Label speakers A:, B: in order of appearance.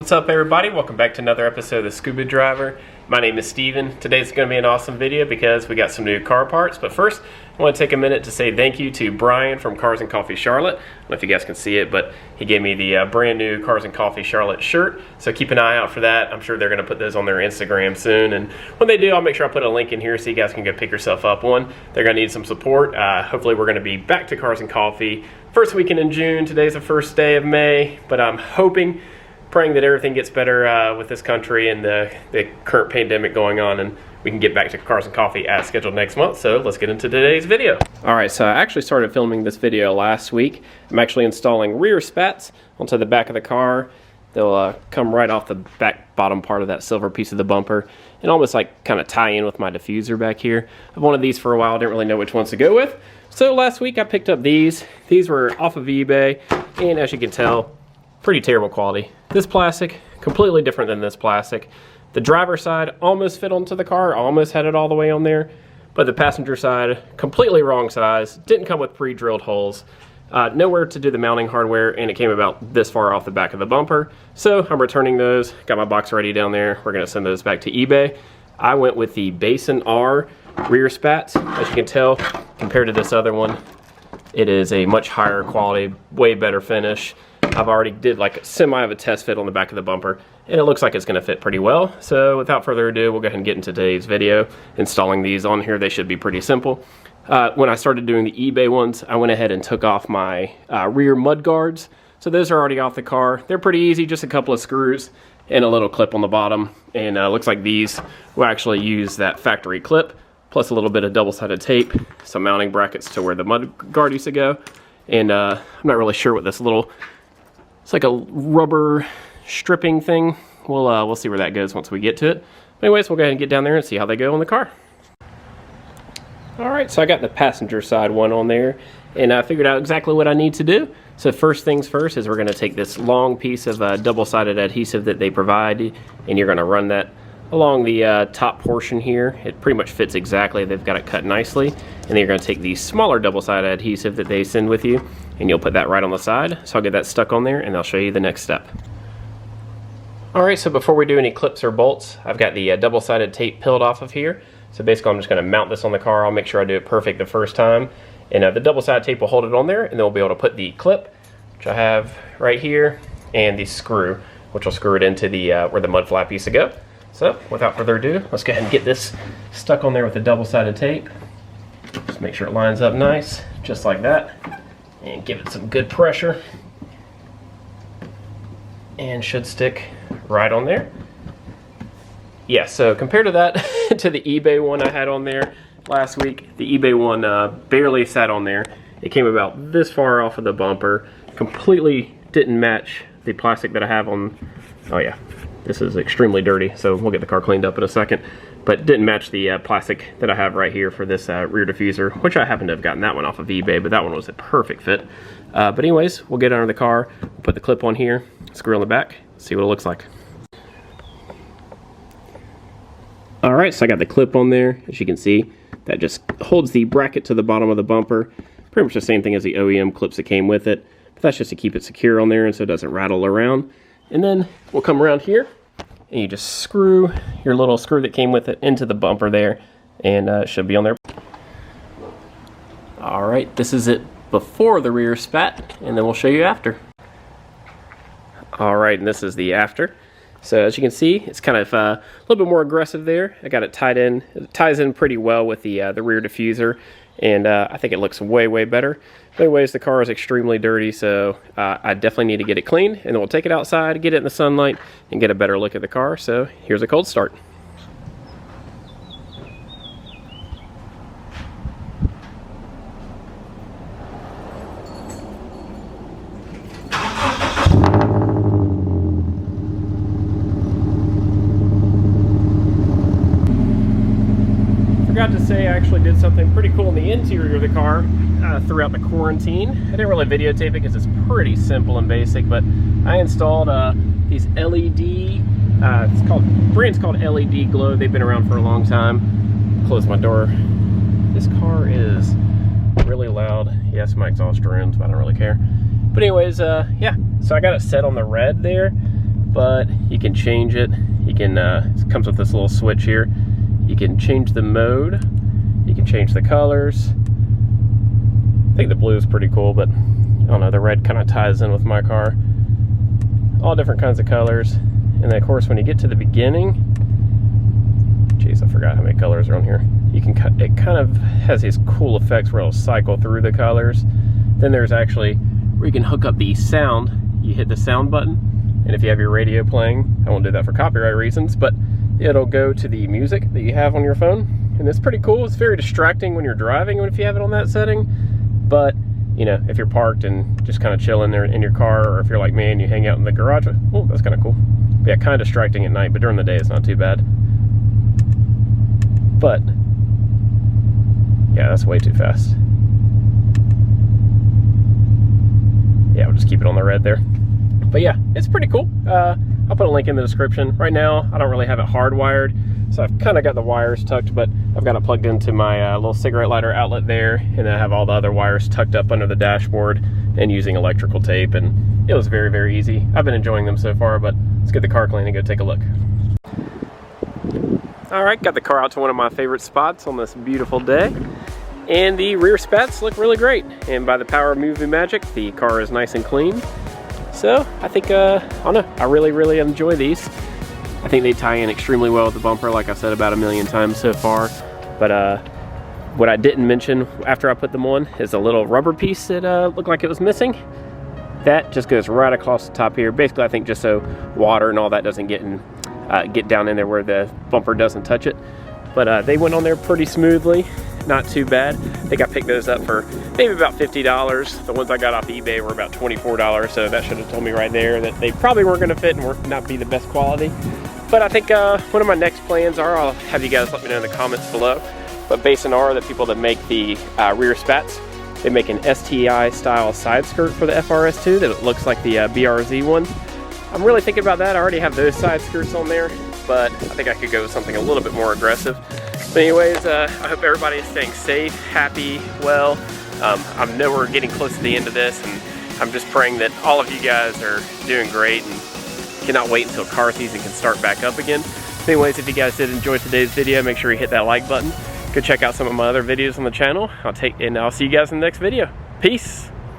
A: What's up everybody, welcome back to another episode of The Scuba Driver. My name is Steven. Today's going to be an awesome video because we got some new car parts, but first I want to take a minute to say thank you to Brian from Cars and Coffee Charlotte. I don't know if you guys can see it, but he gave me the brand new Cars and Coffee Charlotte shirt, so keep an eye out for that. I'm sure they're going to put those on their Instagram soon, and when they do, I'll make sure I put a link in here so you guys can go pick yourself up one. They're going to need some support. Hopefully we're going to be back to Cars and Coffee first weekend in June. Today's the first day of May, but I'm praying that everything gets better with this country and the current pandemic going on, and we can get back to Cars and Coffee as scheduled next month. So let's get into today's video. Alright, so I actually started filming this video last week. I'm actually installing rear spats onto the back of the car. They'll come right off the back bottom part of that silver piece of the bumper and almost like kind of tie in with my diffuser back here. I've wanted these for a while, didn't really know which ones to go with. So last week I picked up these. These were off of eBay, and as you can tell, pretty terrible quality. This plastic, completely different than this plastic. The driver's side almost fit onto the car, almost had it all the way on there, but the passenger side, completely wrong size, didn't come with pre-drilled holes, nowhere to do the mounting hardware, and it came about this far off the back of the bumper. So I'm returning those, got my box ready down there. We're gonna send those back to eBay. I went with the Bayson R rear spats. As you can tell, compared to this other one, it is a much higher quality, way better finish. I've already did like a semi of a test fit on the back of the bumper, and it looks like it's going to fit pretty well. So without further ado, we'll go ahead and get into today's video. Installing these on here, they should be pretty simple. When I started doing the eBay ones, I went ahead and took off my rear mud guards. So those are already off the car. They're pretty easy, just a couple of screws and a little clip on the bottom. And looks like these will actually use that factory clip, plus a little bit of double-sided tape, some mounting brackets to where the mud guard used to go. And I'm not really sure what this little, it's like a rubber stripping thing. We'll see where that goes once we get to it. But anyways, we'll go ahead and get down there and see how they go on the car. Alright, so I got the passenger side one on there, and I figured out exactly what I need to do. So first things first is we're going to take this long piece of double-sided adhesive that they provide, and you're going to run that along the top portion here. It pretty much fits exactly. They've got it cut nicely. And then you're going to take the smaller double-sided adhesive that they send with you, and you'll put that right on the side. So I'll get that stuck on there, and I'll show you the next step. Alright, so before we do any clips or bolts, I've got the double-sided tape peeled off of here. So basically I'm just going to mount this on the car. I'll make sure I do it perfect the first time. And the double-sided tape will hold it on there, and then we'll be able to put the clip, which I have right here, and the screw, which will screw it into the where the mud flap used to go. So without further ado, let's go ahead and get this stuck on there with the double-sided tape. Just make sure it lines up nice, just like that, and give it some good pressure, and should stick right on there. Yeah, so compared to that, to the eBay one I had on there last week, the eBay one barely sat on there. It came about this far off of the bumper, completely didn't match the plastic that I have on. Oh yeah, this is extremely dirty, so we'll get the car cleaned up in a second. But didn't match the plastic that I have right here for this rear diffuser, which I happen to have gotten that one off of eBay, but that one was a perfect fit. But anyways, we'll get under the car, put the clip on here, screw on the back, see what it looks like. Alright, so I got the clip on there. As you can see, that just holds the bracket to the bottom of the bumper. Pretty much the same thing as the OEM clips that came with it, but that's just to keep it secure on there and so it doesn't rattle around. And then we'll come around here, and you just screw your little screw that came with it into the bumper there, and it should be on there. Alright, this is it before the rear spat, and then we'll show you after. Alright, and this is the after. So as you can see, it's kind of a little bit more aggressive there. I got it tied in. It ties in pretty well with the rear diffuser, and I think it looks way, way better. But anyways, the car is extremely dirty, so I definitely need to get it cleaned, and then we'll take it outside, get it in the sunlight, and get a better look at the car. So here's a cold start. Forgot to say I actually did something pretty cool in the interior of the car throughout the quarantine. I didn't really videotape it because it's pretty simple and basic, but I installed these LED, brand's called LED Glow. They've been around for a long time. Close my door. This car is really loud. Yes, my exhaust runs, but I don't really care. But anyways, yeah, so I got it set on the red there, but you can change it. You can, it comes with this little switch here. You can change the mode. You can change the colors. I think the blue is pretty cool, but I don't know, the red kind of ties in with my car. All different kinds of colors. And then of course when you get to the beginning, geez, I forgot how many colors are on here. You can, it kind of has these cool effects where it'll cycle through the colors. Then there's actually where you can hook up the sound. You hit the sound button, and if you have your radio playing, I won't do that for copyright reasons, but it'll go to the music that you have on your phone. And it's pretty cool. It's very distracting when you're driving if you have it on that setting. But, you know, if you're parked and just kind of chilling there in your car, or if you're like me and you hang out in the garage, oh, that's kind of cool. But yeah, kind of distracting at night, but during the day it's not too bad. But, yeah, that's way too fast. Yeah, we'll just keep it on the red there. But yeah, it's pretty cool. I'll put a link in the description. Right now, I don't really have it hardwired, so I've kind of got the wires tucked, but I've got it plugged into my little cigarette lighter outlet there, and then I have all the other wires tucked up under the dashboard and using electrical tape, and it was very, very easy. I've been enjoying them so far, but let's get the car clean and go take a look. All right, got the car out to one of my favorite spots on this beautiful day, and the rear spats look really great, and by the power of movie magic, the car is nice and clean. So I think, I don't know, I really enjoy these. I think they tie in extremely well with the bumper, like I've said about 1,000,000 times so far. But what I didn't mention after I put them on is a little rubber piece that looked like it was missing. That just goes right across the top here. Basically, I think just so water and all that doesn't get down in there where the bumper doesn't touch it. But they went on there pretty smoothly. Not too bad. I think I picked those up for maybe about $50. The ones I got off eBay were about $24, so that should have told me right there that they probably weren't going to fit and would not be the best quality. But I think one of my next plans are, I'll have you guys let me know in the comments below, but Bayson R, the people that make the rear spats, they make an STI style side skirt for the FRS 2 that looks like the BRZ one. I'm really thinking about that. I already have those side skirts on there, but I think I could go with something a little bit more aggressive. But anyways, I hope everybody is staying safe, happy, well. I know we're getting close to the end of this, and I'm just praying that all of you guys are doing great and cannot wait until car season can start back up again. But anyways, if you guys did enjoy today's video, make sure you hit that like button. Go check out some of my other videos on the channel. I'll see you guys in the next video. Peace.